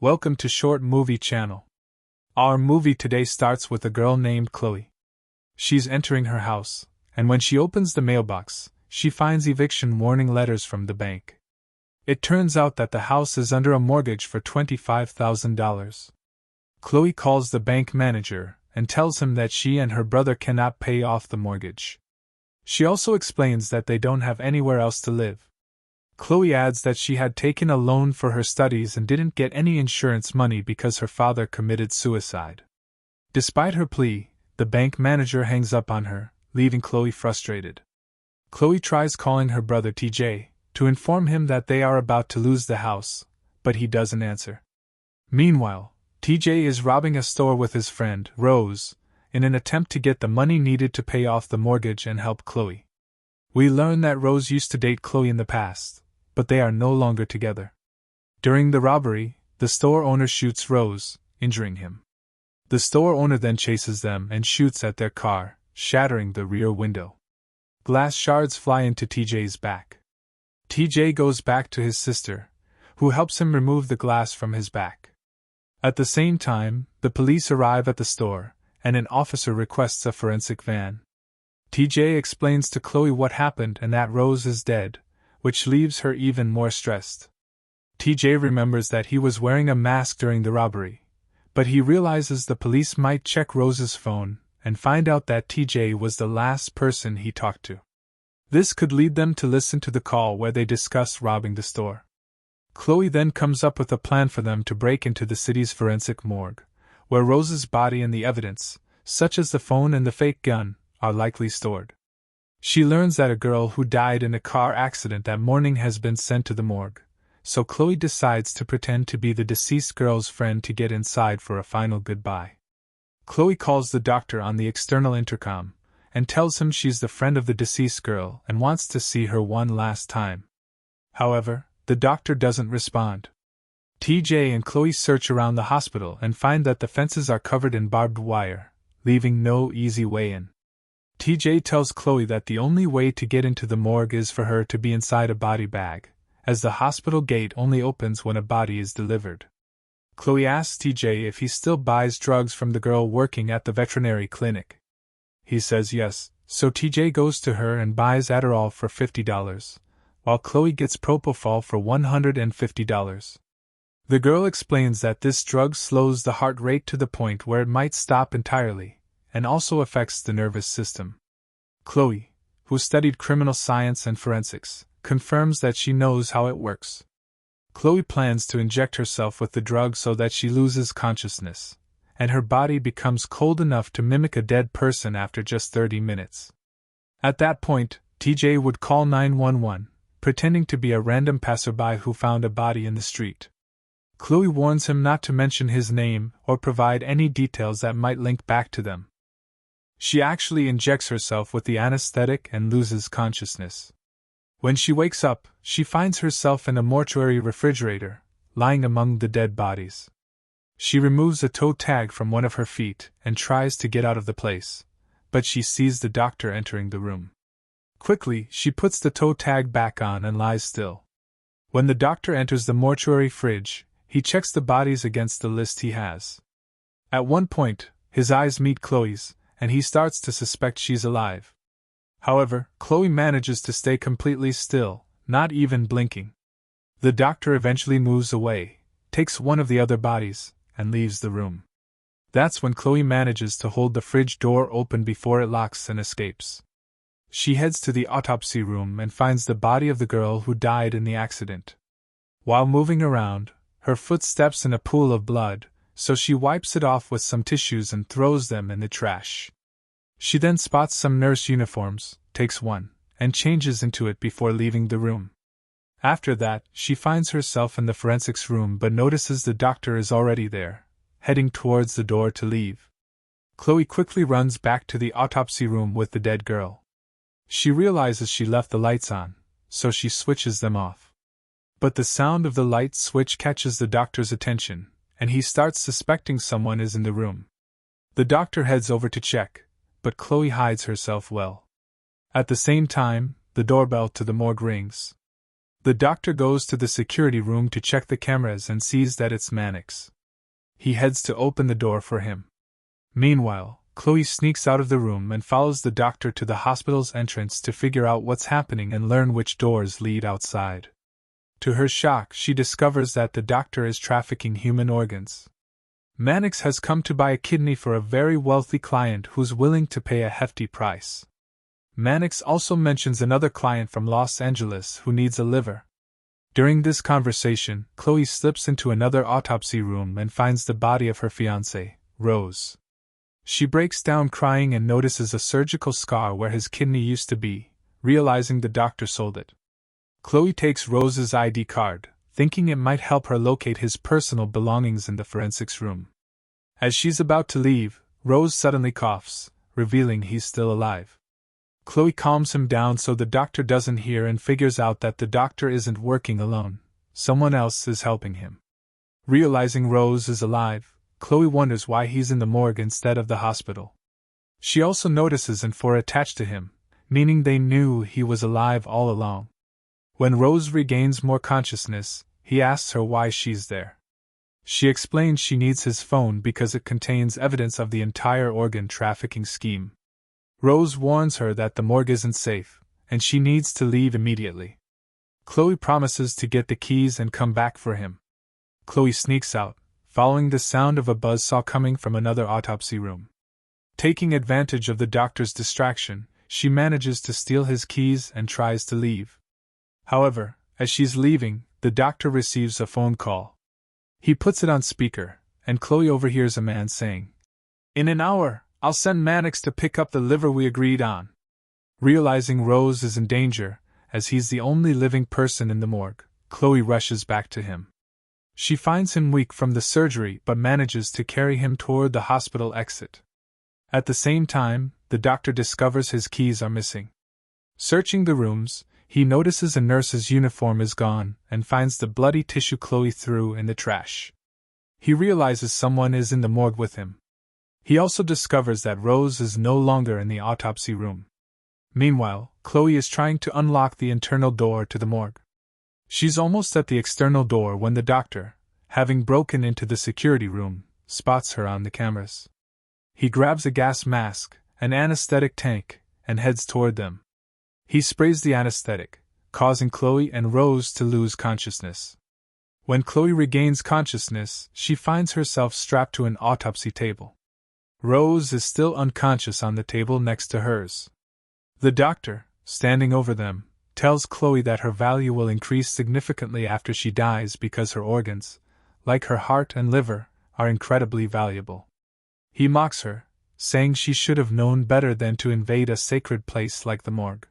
Welcome to Short Movie Channel. Our movie today starts with a girl named Chloe. She's entering her house, and when she opens the mailbox, she finds eviction warning letters from the bank. It turns out that the house is under a mortgage for $25,000. Chloe calls the bank manager and tells him that she and her brother cannot pay off the mortgage. She also explains that they don't have anywhere else to live. Chloe adds that she had taken a loan for her studies and didn't get any insurance money because her father committed suicide. Despite her plea, the bank manager hangs up on her, leaving Chloe frustrated. Chloe tries calling her brother TJ to inform him that they are about to lose the house, but he doesn't answer. Meanwhile, TJ is robbing a store with his friend, Rose, in an attempt to get the money needed to pay off the mortgage and help Chloe. We learn that Rose used to date Chloe in the past, but they are no longer together. During the robbery, the store owner shoots Rose, injuring him. The store owner then chases them and shoots at their car, shattering the rear window. Glass shards fly into TJ's back. TJ goes back to his sister, who helps him remove the glass from his back. At the same time, the police arrive at the store, and an officer requests a forensic van. TJ explains to Chloe what happened and that Rose is dead, which leaves her even more stressed. TJ remembers that he was wearing a mask during the robbery, but he realizes the police might check Rose's phone and find out that TJ was the last person he talked to. This could lead them to listen to the call where they discuss robbing the store. Chloe then comes up with a plan for them to break into the city's forensic morgue, where Rose's body and the evidence, such as the phone and the fake gun, are likely stored. She learns that a girl who died in a car accident that morning has been sent to the morgue, so Chloe decides to pretend to be the deceased girl's friend to get inside for a final goodbye. Chloe calls the doctor on the external intercom and tells him she's the friend of the deceased girl and wants to see her one last time. However, the doctor doesn't respond. TJ and Chloe search around the hospital and find that the fences are covered in barbed wire, leaving no easy way in. TJ tells Chloe that the only way to get into the morgue is for her to be inside a body bag, as the hospital gate only opens when a body is delivered. Chloe asks TJ if he still buys drugs from the girl working at the veterinary clinic. He says yes, so TJ goes to her and buys Adderall for $50, while Chloe gets propofol for $150. The girl explains that this drug slows the heart rate to the point where it might stop entirely, and also affects the nervous system. Chloe, who studied criminal science and forensics, confirms that she knows how it works. Chloe plans to inject herself with the drug so that she loses consciousness, and her body becomes cold enough to mimic a dead person after just 30 minutes. At that point, TJ would call 911, pretending to be a random passerby who found a body in the street. Chloe warns him not to mention his name or provide any details that might link back to them. She actually injects herself with the anesthetic and loses consciousness. When she wakes up, she finds herself in a mortuary refrigerator, lying among the dead bodies. She removes a toe tag from one of her feet and tries to get out of the place, but she sees the doctor entering the room. Quickly, she puts the toe tag back on and lies still. When the doctor enters the mortuary fridge, he checks the bodies against the list he has. At one point, his eyes meet Chloe's, and he starts to suspect she's alive. However, Chloe manages to stay completely still, not even blinking. The doctor eventually moves away, takes one of the other bodies, and leaves the room. That's when Chloe manages to hold the fridge door open before it locks and escapes. She heads to the autopsy room and finds the body of the girl who died in the accident. While moving around, her foot steps in a pool of blood, so she wipes it off with some tissues and throws them in the trash. She then spots some nurse uniforms, takes one, and changes into it before leaving the room. After that, she finds herself in the forensics room but notices the doctor is already there, heading towards the door to leave. Chloe quickly runs back to the autopsy room with the dead girl. She realizes she left the lights on, so she switches them off. But the sound of the light switch catches the doctor's attention, and he starts suspecting someone is in the room. The doctor heads over to check, but Chloe hides herself well. At the same time, the doorbell to the morgue rings. The doctor goes to the security room to check the cameras and sees that it's Mannix. He heads to open the door for him. Meanwhile, Chloe sneaks out of the room and follows the doctor to the hospital's entrance to figure out what's happening and learn which doors lead outside. To her shock, she discovers that the doctor is trafficking human organs. Mannix has come to buy a kidney for a very wealthy client who's willing to pay a hefty price. Mannix also mentions another client from Los Angeles who needs a liver. During this conversation, Chloe slips into another autopsy room and finds the body of her fiancé, Rose. She breaks down crying and notices a surgical scar where his kidney used to be, realizing the doctor sold it. Chloe takes Rose's ID card, thinking it might help her locate his personal belongings in the forensics room. As she's about to leave, Rose suddenly coughs, revealing he's still alive. Chloe calms him down so the doctor doesn't hear and figures out that the doctor isn't working alone. Someone else is helping him. Realizing Rose is alive, Chloe wonders why he's in the morgue instead of the hospital. She also notices an IV attached to him, meaning they knew he was alive all along. When Rose regains more consciousness, he asks her why she's there. She explains she needs his phone because it contains evidence of the entire organ trafficking scheme. Rose warns her that the morgue isn't safe, and she needs to leave immediately. Chloe promises to get the keys and come back for him. Chloe sneaks out, following the sound of a buzzsaw coming from another autopsy room. Taking advantage of the doctor's distraction, she manages to steal his keys and tries to leave. However, as she's leaving, the doctor receives a phone call. He puts it on speaker, and Chloe overhears a man saying, "In an hour, I'll send Mannix to pick up the liver we agreed on." Realizing Rose is in danger, as he's the only living person in the morgue, Chloe rushes back to him. She finds him weak from the surgery but manages to carry him toward the hospital exit. At the same time, the doctor discovers his keys are missing. Searching the rooms, he notices a nurse's uniform is gone and finds the bloody tissue Chloe threw in the trash. He realizes someone is in the morgue with him. He also discovers that Rose is no longer in the autopsy room. Meanwhile, Chloe is trying to unlock the internal door to the morgue. She's almost at the external door when the doctor, having broken into the security room, spots her on the cameras. He grabs a gas mask, an anesthetic tank, and heads toward them. He sprays the anesthetic, causing Chloe and Rose to lose consciousness. When Chloe regains consciousness, she finds herself strapped to an autopsy table. Rose is still unconscious on the table next to hers. The doctor, standing over them, tells Chloe that her value will increase significantly after she dies because her organs, like her heart and liver, are incredibly valuable. He mocks her, saying she should have known better than to invade a sacred place like the morgue.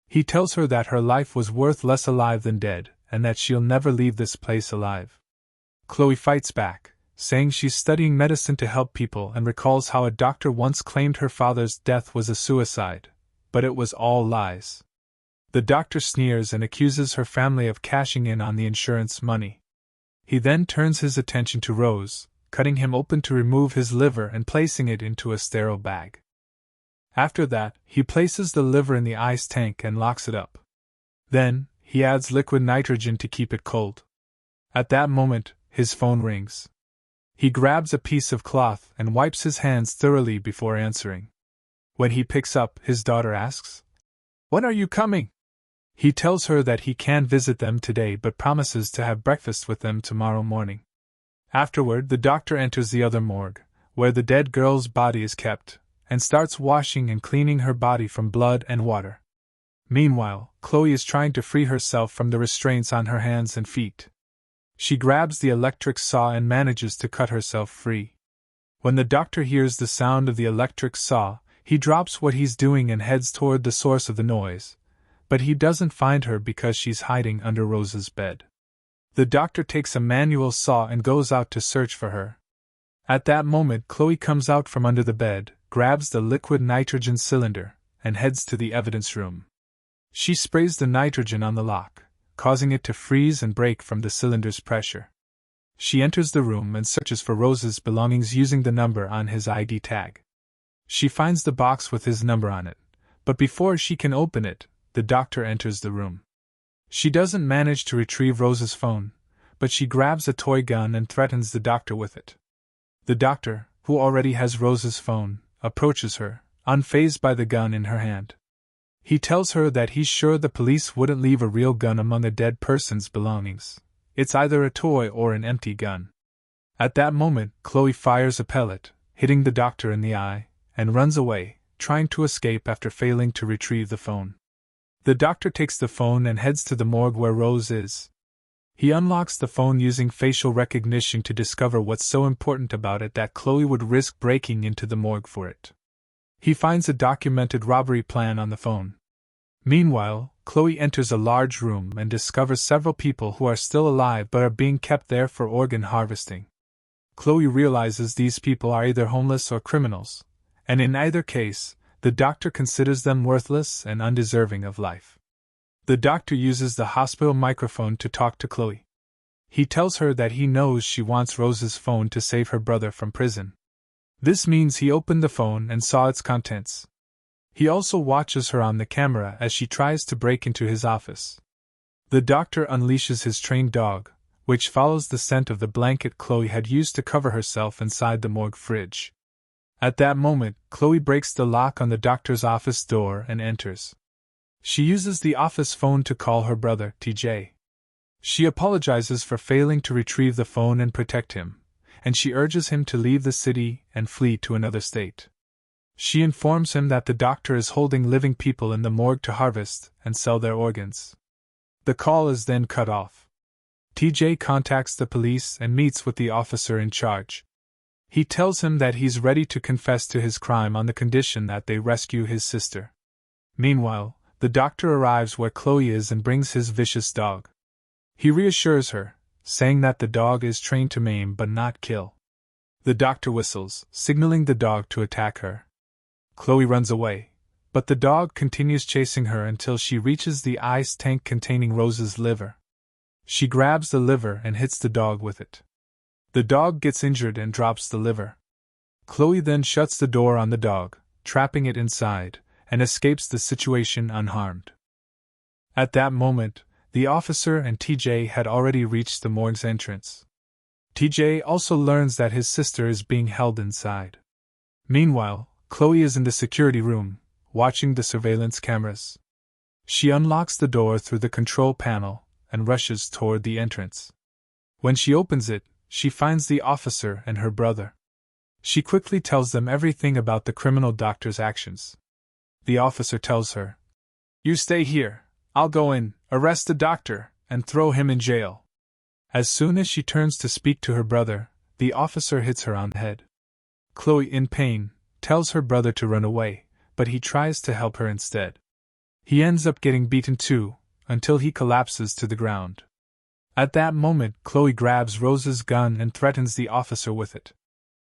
He tells her that her life was worth less alive than dead, and that she'll never leave this place alive. Chloe fights back, saying she's studying medicine to help people and recalls how a doctor once claimed her father's death was a suicide, but it was all lies. The doctor sneers and accuses her family of cashing in on the insurance money. He then turns his attention to Rose, cutting him open to remove his liver and placing it into a sterile bag. After that, he places the liver in the ice tank and locks it up. Then, he adds liquid nitrogen to keep it cold. At that moment, his phone rings. He grabs a piece of cloth and wipes his hands thoroughly before answering. When he picks up, his daughter asks, "When are you coming?" He tells her that he can't visit them today but promises to have breakfast with them tomorrow morning. Afterward, the doctor enters the other morgue, where the dead girl's body is kept, and starts washing and cleaning her body from blood and water. Meanwhile, Chloe is trying to free herself from the restraints on her hands and feet. She grabs the electric saw and manages to cut herself free. When the doctor hears the sound of the electric saw, he drops what he's doing and heads toward the source of the noise, but he doesn't find her because she's hiding under Rose's bed. The doctor takes a manual saw and goes out to search for her. At that moment, Chloe comes out from under the bed, grabs the liquid nitrogen cylinder, and heads to the evidence room. She sprays the nitrogen on the lock, causing it to freeze and break from the cylinder's pressure. She enters the room and searches for Rose's belongings using the number on his ID tag. She finds the box with his number on it, but before she can open it, the doctor enters the room. She doesn't manage to retrieve Rose's phone, but she grabs a toy gun and threatens the doctor with it. The doctor, who already has Rose's phone, approaches her, unfazed by the gun in her hand. He tells her that he's sure the police wouldn't leave a real gun among a dead person's belongings. It's either a toy or an empty gun. At that moment, Chloe fires a pellet, hitting the doctor in the eye, and runs away, trying to escape after failing to retrieve the phone. The doctor takes the phone and heads to the morgue where Rose is. He unlocks the phone using facial recognition to discover what's so important about it that Chloe would risk breaking into the morgue for it. He finds a documented robbery plan on the phone. Meanwhile, Chloe enters a large room and discovers several people who are still alive but are being kept there for organ harvesting. Chloe realizes these people are either homeless or criminals, and in either case, the doctor considers them worthless and undeserving of life. The doctor uses the hospital microphone to talk to Chloe. He tells her that he knows she wants Rose's phone to save her brother from prison. This means he opened the phone and saw its contents. He also watches her on the camera as she tries to break into his office. The doctor unleashes his trained dog, which follows the scent of the blanket Chloe had used to cover herself inside the morgue fridge. At that moment, Chloe breaks the lock on the doctor's office door and enters. She uses the office phone to call her brother, TJ. She apologizes for failing to retrieve the phone and protect him, and she urges him to leave the city and flee to another state. She informs him that the doctor is holding living people in the morgue to harvest and sell their organs. The call is then cut off. TJ contacts the police and meets with the officer in charge. He tells him that he's ready to confess to his crime on the condition that they rescue his sister. Meanwhile, the doctor arrives where Chloe is and brings his vicious dog. He reassures her, saying that the dog is trained to maim but not kill. The doctor whistles, signaling the dog to attack her. Chloe runs away, but the dog continues chasing her until she reaches the ice tank containing Rose's liver. She grabs the liver and hits the dog with it. The dog gets injured and drops the liver. Chloe then shuts the door on the dog, trapping it inside, and escapes the situation unharmed. At that moment, the officer and TJ had already reached the morgue's entrance. TJ also learns that his sister is being held inside. Meanwhile, Chloe is in the security room, watching the surveillance cameras. She unlocks the door through the control panel and rushes toward the entrance. When she opens it, she finds the officer and her brother. She quickly tells them everything about the criminal doctor's actions. The officer tells her, "You stay here, I'll go in, arrest the doctor, and throw him in jail." As soon as she turns to speak to her brother, the officer hits her on the head. Chloe, in pain, tells her brother to run away, but he tries to help her instead. He ends up getting beaten too, until he collapses to the ground. At that moment, Chloe grabs Rose's gun and threatens the officer with it.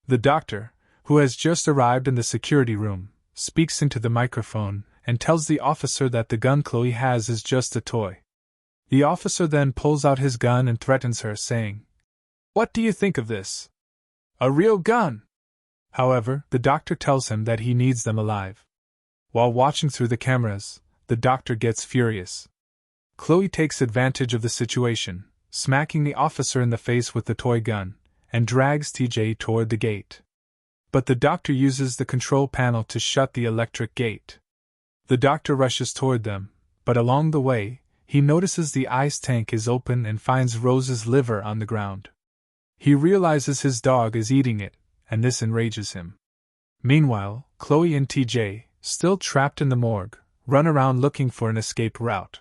The doctor, who has just arrived in the security room, speaks into the microphone and tells the officer that the gun Chloe has is just a toy. The officer then pulls out his gun and threatens her, saying, "What do you think of this? A real gun?" However, the doctor tells him that he needs them alive. While watching through the cameras, the doctor gets furious. Chloe takes advantage of the situation, smacking the officer in the face with the toy gun, and drags TJ toward the gate. But the doctor uses the control panel to shut the electric gate. The doctor rushes toward them, but along the way, he notices the ice tank is open and finds Rose's liver on the ground. He realizes his dog is eating it, and this enrages him. Meanwhile, Chloe and TJ, still trapped in the morgue, run around looking for an escape route.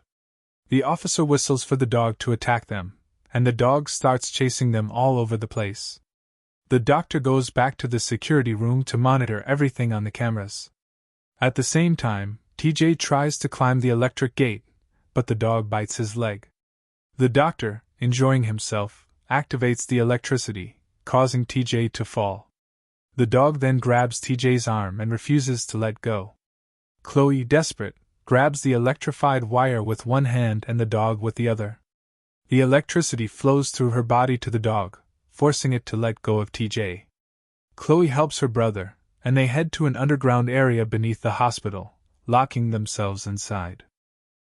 The officer whistles for the dog to attack them, and the dog starts chasing them all over the place. The doctor goes back to the security room to monitor everything on the cameras. At the same time, TJ tries to climb the electric gate, but the dog bites his leg. The doctor, enjoying himself, activates the electricity, causing TJ to fall. The dog then grabs TJ's arm and refuses to let go. Chloe, desperate, grabs the electrified wire with one hand and the dog with the other. The electricity flows through her body to the dog, forcing it to let go of TJ. Chloe helps her brother, and they head to an underground area beneath the hospital, locking themselves inside.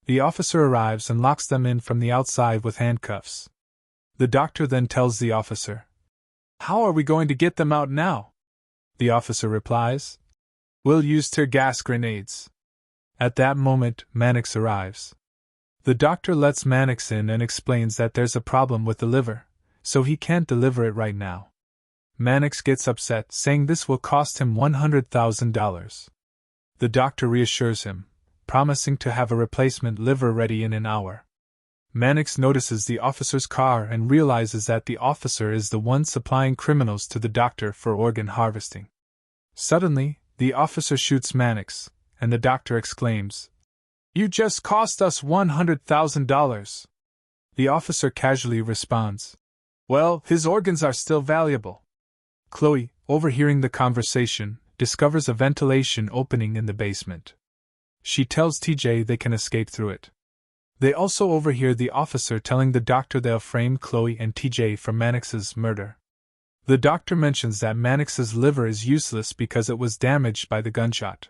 The officer arrives and locks them in from the outside with handcuffs. The doctor then tells the officer, "How are we going to get them out now?" The officer replies, "We'll use tear gas grenades." At that moment, Mannix arrives. The doctor lets Mannix in and explains that there's a problem with the liver, so he can't deliver it right now. Mannix gets upset, saying this will cost him $100,000. The doctor reassures him, promising to have a replacement liver ready in an hour. Mannix notices the officer's car and realizes that the officer is the one supplying criminals to the doctor for organ harvesting. Suddenly, the officer shoots Mannix, and the doctor exclaims, "You just cost us $100,000. The officer casually responds, "Well, his organs are still valuable." Chloe, overhearing the conversation, discovers a ventilation opening in the basement. She tells TJ they can escape through it. They also overhear the officer telling the doctor they'll frame Chloe and TJ for Mannix's murder. The doctor mentions that Mannix's liver is useless because it was damaged by the gunshot.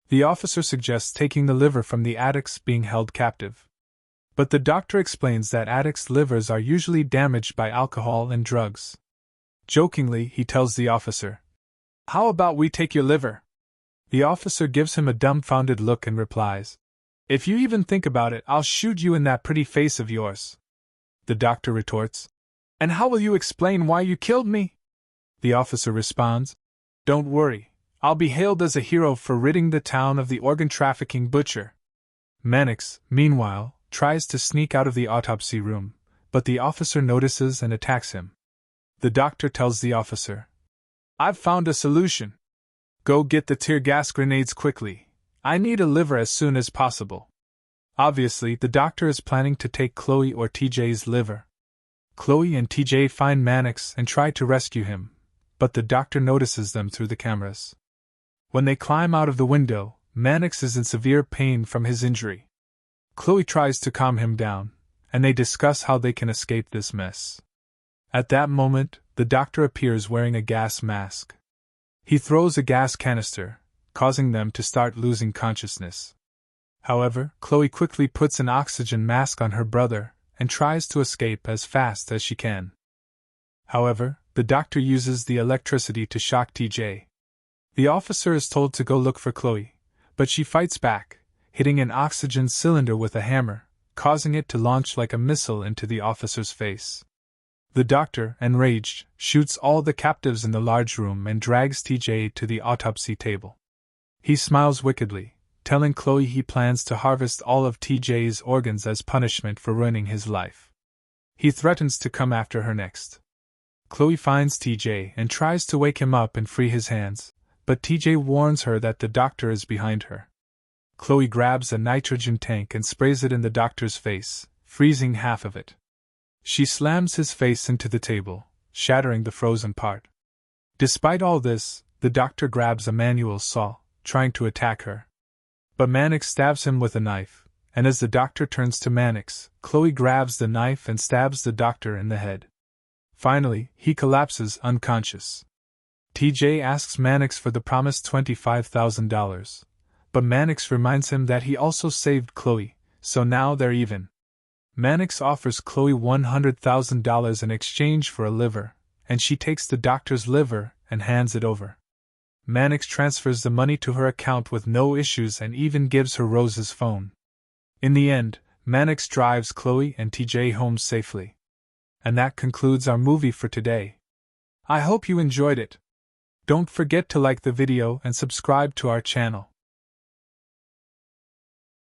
The officer suggests taking the liver from the addicts being held captive. But the doctor explains that addicts' livers are usually damaged by alcohol and drugs. Jokingly, he tells the officer, "How about we take your liver?" The officer gives him a dumbfounded look and replies, "If you even think about it, I'll shoot you in that pretty face of yours." The doctor retorts, "And how will you explain why you killed me?" The officer responds, "Don't worry, I'll be hailed as a hero for ridding the town of the organ-trafficking butcher." Mannix, meanwhile, tries to sneak out of the autopsy room, but the officer notices and attacks him. The doctor tells the officer, "I've found a solution. Go get the tear gas grenades quickly. I need a liver as soon as possible." Obviously, the doctor is planning to take Chloe or TJ's liver. Chloe and TJ find Mannix and try to rescue him, but the doctor notices them through the cameras. When they climb out of the window, Mannix is in severe pain from his injury. Chloe tries to calm him down, and they discuss how they can escape this mess. At that moment, the doctor appears wearing a gas mask. He throws a gas canister, causing them to start losing consciousness. However, Chloe quickly puts an oxygen mask on her brother and tries to escape as fast as she can. However, the doctor uses the electricity to shock TJ. The officer is told to go look for Chloe, but she fights back, hitting an oxygen cylinder with a hammer, causing it to launch like a missile into the officer's face. The doctor, enraged, shoots all the captives in the large room and drags TJ to the autopsy table. He smiles wickedly, telling Chloe he plans to harvest all of TJ's organs as punishment for ruining his life. He threatens to come after her next. Chloe finds TJ and tries to wake him up and free his hands, but TJ warns her that the doctor is behind her. Chloe grabs a nitrogen tank and sprays it in the doctor's face, freezing half of it. She slams his face into the table, shattering the frozen part. Despite all this, the doctor grabs a manual saw, trying to attack her. But Mannix stabs him with a knife, and as the doctor turns to Mannix, Chloe grabs the knife and stabs the doctor in the head. Finally, he collapses unconscious. TJ asks Mannix for the promised $25,000, but Mannix reminds him that he also saved Chloe, so now they're even. Mannix offers Chloe $100,000 in exchange for a liver, and she takes the doctor's liver and hands it over. Mannix transfers the money to her account with no issues and even gives her Rose's phone. In the end, Mannix drives Chloe and TJ home safely. And that concludes our movie for today. I hope you enjoyed it. Don't forget to like the video and subscribe to our channel.